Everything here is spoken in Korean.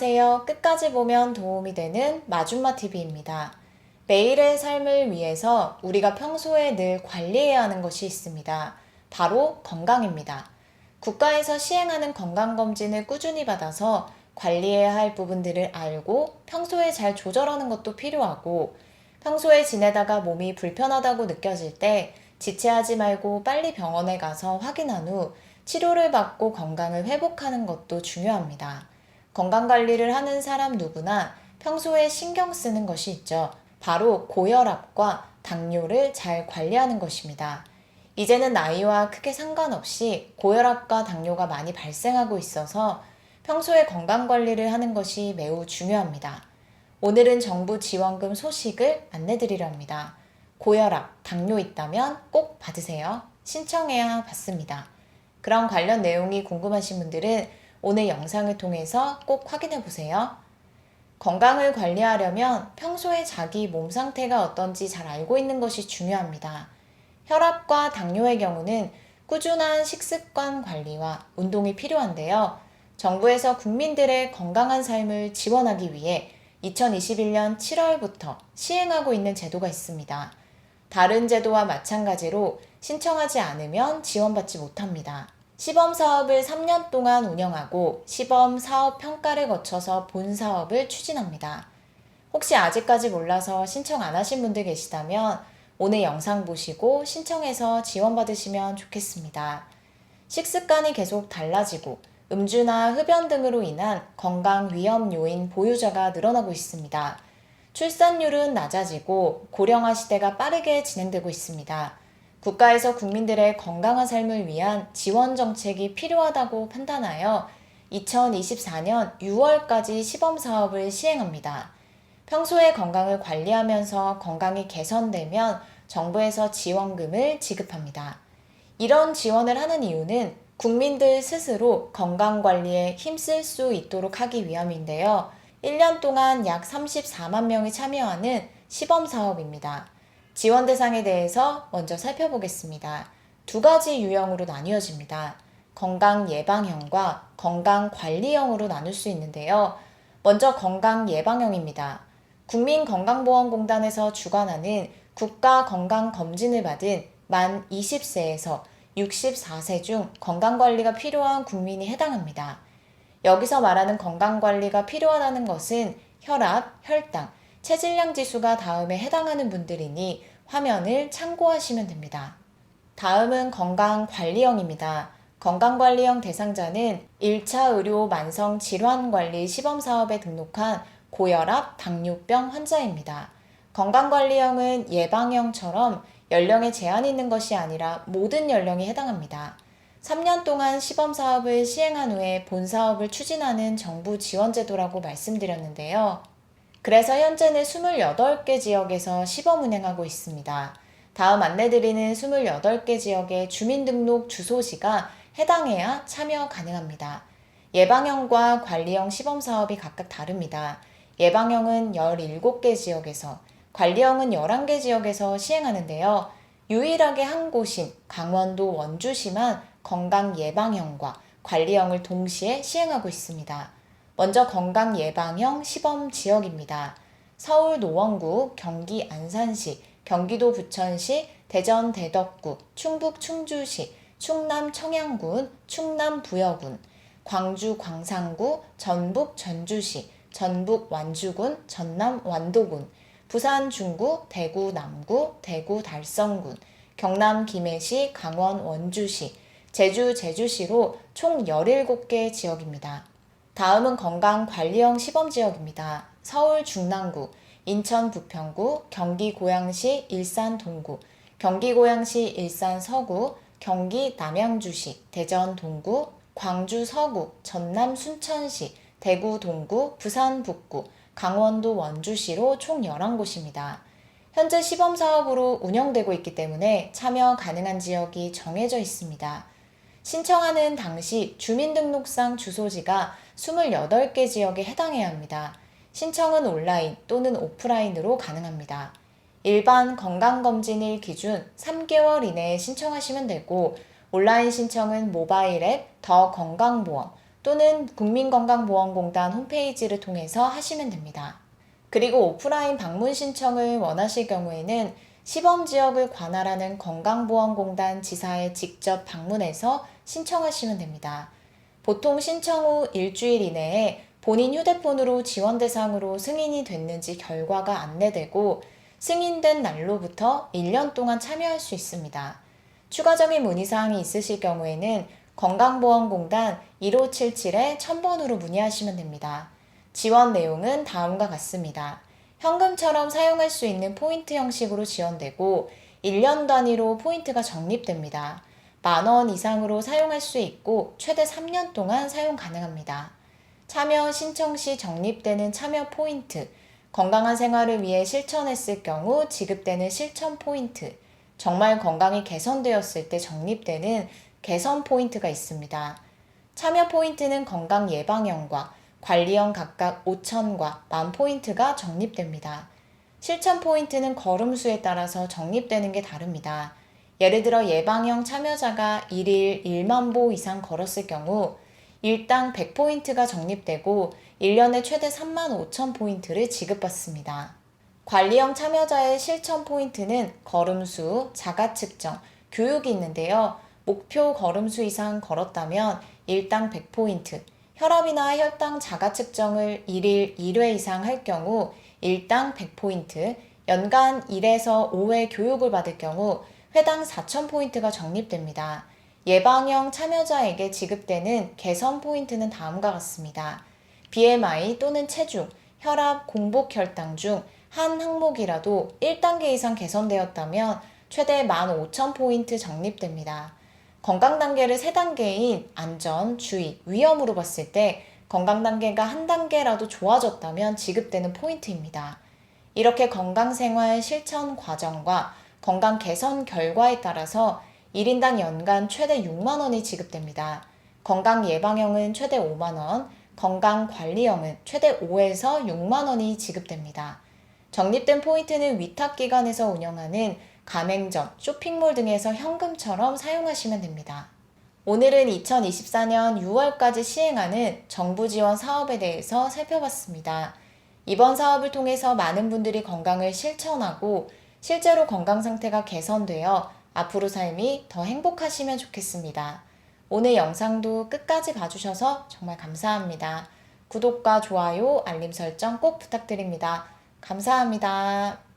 안녕하세요. 끝까지 보면 도움이 되는 마준마TV입니다. 매일의 삶을 위해서 우리가 평소에 늘 관리해야 하는 것이 있습니다. 바로 건강입니다. 국가에서 시행하는 건강검진을 꾸준히 받아서 관리해야 할 부분들을 알고 평소에 잘 조절하는 것도 필요하고, 평소에 지내다가 몸이 불편하다고 느껴질 때 지체하지 말고 빨리 병원에 가서 확인한 후 치료를 받고 건강을 회복하는 것도 중요합니다. 건강관리를 하는 사람 누구나 평소에 신경 쓰는 것이 있죠. 바로 고혈압과 당뇨를 잘 관리하는 것입니다. 이제는 나이와 크게 상관없이 고혈압과 당뇨가 많이 발생하고 있어서 평소에 건강관리를 하는 것이 매우 중요합니다. 오늘은 정부 지원금 소식을 안내드리려 합니다. 고혈압, 당뇨 있다면 꼭 받으세요. 신청해야 받습니다. 그런 관련 내용이 궁금하신 분들은 오늘 영상을 통해서 꼭 확인해 보세요. 건강을 관리하려면 평소에 자기 몸 상태가 어떤지 잘 알고 있는 것이 중요합니다. 혈압과 당뇨의 경우는 꾸준한 식습관 관리와 운동이 필요한데요. 정부에서 국민들의 건강한 삶을 지원하기 위해 2021년 7월부터 시행하고 있는 제도가 있습니다. 다른 제도와 마찬가지로 신청하지 않으면 지원받지 못합니다. 시범사업을 3년 동안 운영하고 시범사업 평가를 거쳐서 본사업을 추진합니다. 혹시 아직까지 몰라서 신청 안 하신 분들 계시다면 오늘 영상 보시고 신청해서 지원받으시면 좋겠습니다. 식습관이 계속 달라지고 음주나 흡연 등으로 인한 건강 위험 요인 보유자가 늘어나고 있습니다. 출산율은 낮아지고 고령화 시대가 빠르게 진행되고 있습니다. 국가에서 국민들의 건강한 삶을 위한 지원 정책이 필요하다고 판단하여 2024년 6월까지 시범사업을 시행합니다. 평소에 건강을 관리하면서 건강이 개선되면 정부에서 지원금을 지급합니다. 이런 지원을 하는 이유는 국민들 스스로 건강관리에 힘쓸 수 있도록 하기 위함인데요. 1년 동안 약 34만 명이 참여하는 시범사업입니다. 지원 대상에 대해서 먼저 살펴보겠습니다. 두 가지 유형으로 나뉘어집니다. 건강 예방형과 건강 관리형으로 나눌 수 있는데요. 먼저 건강 예방형입니다. 국민건강보험공단에서 주관하는 국가건강검진을 받은 만 20세에서 64세 중 건강관리가 필요한 국민이 해당합니다. 여기서 말하는 건강관리가 필요하다는 것은 혈압, 혈당, 체질량 지수가 다음에 해당하는 분들이니 화면을 참고하시면 됩니다. 다음은 건강관리형입니다. 건강관리형 대상자는 1차 의료 만성질환관리 시범사업에 등록한 고혈압, 당뇨병 환자입니다. 건강관리형은 예방형처럼 연령에 제한이 있는 것이 아니라 모든 연령에 해당합니다. 3년 동안 시범사업을 시행한 후에 본사업을 추진하는 정부 지원제도라고 말씀드렸는데요. 그래서 현재는 28개 지역에서 시범 운행하고 있습니다. 다음 안내드리는 28개 지역의 주민등록 주소지가 해당해야 참여 가능합니다. 예방형과 관리형 시범사업이 각각 다릅니다. 예방형은 17개 지역에서, 관리형은 11개 지역에서 시행하는데요. 유일하게 한 곳인 강원도 원주시만 건강 예방형과 관리형을 동시에 시행하고 있습니다. 먼저 건강 예방형 시범 지역입니다. 서울 노원구, 경기 안산시, 경기도 부천시, 대전 대덕구, 충북 충주시, 충남 청양군, 충남 부여군, 광주 광산구, 전북 전주시, 전북 완주군, 전남 완도군, 부산 중구, 대구 남구, 대구 달성군, 경남 김해시, 강원 원주시, 제주 제주시로 총 17개 지역입니다. 다음은 건강관리형 시범지역입니다. 서울 중랑구, 인천 부평구, 경기 고양시, 일산 동구, 경기 고양시, 일산 서구, 경기 남양주시, 대전 동구, 광주 서구, 전남 순천시, 대구 동구, 부산 북구, 강원도 원주시로 총 11곳입니다. 현재 시범사업으로 운영되고 있기 때문에 참여 가능한 지역이 정해져 있습니다. 신청하는 당시 주민등록상 주소지가 28개 지역에 해당해야 합니다. 신청은 온라인 또는 오프라인으로 가능합니다. 일반 건강검진일 기준 3개월 이내에 신청하시면 되고, 온라인 신청은 모바일 앱 더 건강보험 또는 국민건강보험공단 홈페이지를 통해서 하시면 됩니다. 그리고 오프라인 방문 신청을 원하실 경우에는 시범지역을 관할하는 건강보험공단 지사에 직접 방문해서 신청하시면 됩니다. 보통 신청 후 일주일 이내에 본인 휴대폰으로 지원 대상으로 승인이 됐는지 결과가 안내되고 승인된 날로부터 1년 동안 참여할 수 있습니다. 추가적인 문의사항이 있으실 경우에는 건강보험공단 1577-1000번으로 문의하시면 됩니다. 지원 내용은 다음과 같습니다. 현금처럼 사용할 수 있는 포인트 형식으로 지원되고 1년 단위로 포인트가 적립됩니다. 10,000원 이상으로 사용할 수 있고 최대 3년 동안 사용 가능합니다. 참여 신청 시 적립되는 참여 포인트, 건강한 생활을 위해 실천했을 경우 지급되는 실천 포인트, 정말 건강이 개선되었을 때 적립되는 개선 포인트가 있습니다. 참여 포인트는 건강 예방형과 관리형 각각 5,000과 10,000포인트가 적립됩니다. 실천 포인트는 걸음수에 따라서 적립되는 게 다릅니다. 예를 들어 예방형 참여자가 1일 1만 보 이상 걸었을 경우 일당 100포인트가 적립되고 1년에 최대 35,000포인트를 지급받습니다. 관리형 참여자의 실천 포인트는 걸음수, 자가 측정, 교육이 있는데요. 목표 걸음수 이상 걸었다면 일당 100포인트, 혈압이나 혈당 자가 측정을 1일 1회 이상 할 경우 일당 100포인트, 연간 1에서 5회 교육을 받을 경우 회당 4,000포인트가 적립됩니다. 예방형 참여자에게 지급되는 개선 포인트는 다음과 같습니다. BMI 또는 체중, 혈압, 공복 혈당 중 한 항목이라도 1단계 이상 개선되었다면 최대 15,000포인트 적립됩니다. 건강 단계를 3단계인 안전, 주의, 위험으로 봤을 때 건강 단계가 한 단계라도 좋아졌다면 지급되는 포인트입니다. 이렇게 건강생활 실천 과정과 건강 개선 결과에 따라서 1인당 연간 최대 6만 원이 지급됩니다. 건강 예방형은 최대 5만 원, 건강 관리형은 최대 5에서 6만 원이 지급됩니다. 적립된 포인트는 위탁기관에서 운영하는 가맹점, 쇼핑몰 등에서 현금처럼 사용하시면 됩니다. 오늘은 2024년 6월까지 시행하는 정부 지원 사업에 대해서 살펴봤습니다. 이번 사업을 통해서 많은 분들이 건강을 실천하고 실제로 건강 상태가 개선되어 앞으로 삶이 더 행복하시면 좋겠습니다. 오늘 영상도 끝까지 봐주셔서 정말 감사합니다. 구독과 좋아요, 알림 설정 꼭 부탁드립니다. 감사합니다.